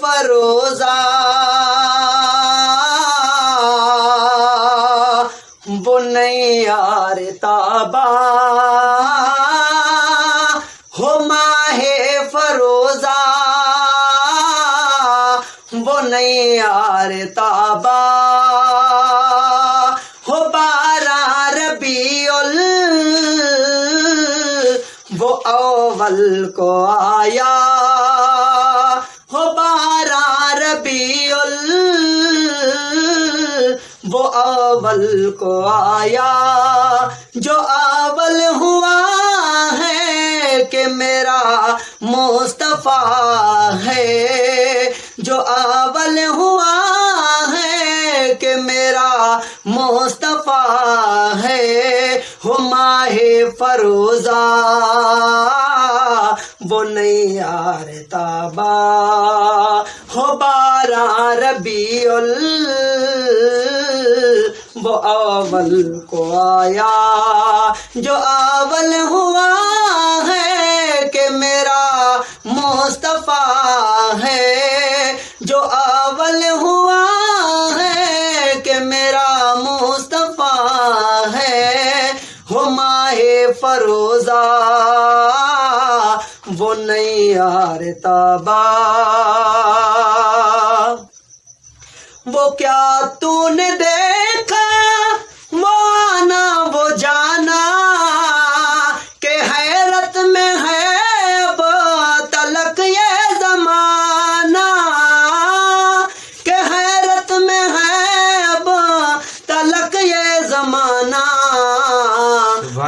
فروزہ وہ نہیں یار تابا ہو ماہ فروزہ وہ نہیں یار تابا ہو 12 ربیع وہ اول کو آیا ہو 12 ربیع وہ اول کو آیا جو اول ہوا ہے کہ میرا مصطفیٰ ہے جو اول ہوا ہے کہ میرا مصطفیٰ ہے ہو ماہ فروزہ وہ نہیں یار تابا ہو 12 ربیع وہ اول کو آیا جو اول ہوا ہے کہ میرا مصطفیٰ ہے جو اول ہوا ہے کہ میرا مصطفیٰ ہے ہو ماہ فروزہ وہ نہیں یار تابا وہ کیا تو نے دیکھا وہ آنا وہ جانا کہ حیرت میں ہے اب تلک یہ زمانہ کہ حیرت میں ہے اب تلک یہ زمانہ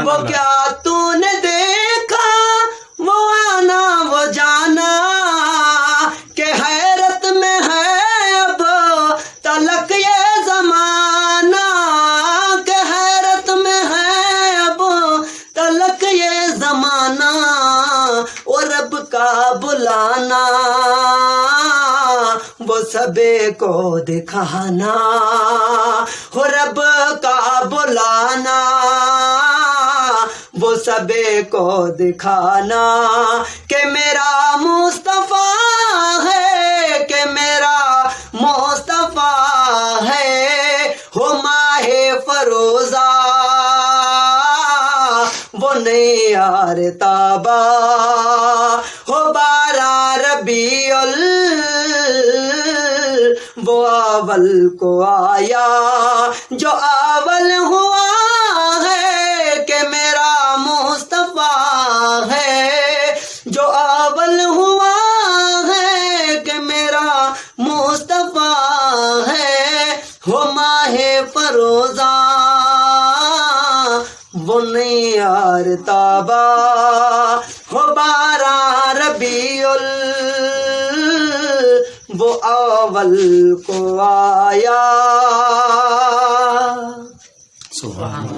وہ کیا تو نے دیکھا وہ آنا وہ جانا کہ حیرت میں ہے اب تلک یہ زمانہ کہ حیرت میں ہے اب تلک یہ زمانہ اور رب کا بلانا وہ سبے کو دکھانا ہو رب کا بلانا وہ سبے کو دکھانا کہ میرا مصطفیٰ ہے کہ میرا مصطفیٰ ہے ہو ماہ فروزہ وہ نہیں یار تابا ہو 12 ربیع وہ اول کو آیا جو اول ہوا ہے کہ میرا مصطفیٰ ہے جو اول ہوا ہے کہ میرا مصطفیٰ ہے ہو ماہ فروزہ وہ نہیں یار تابا ہو 12 ربیع وہ اول کو آیا. سبحان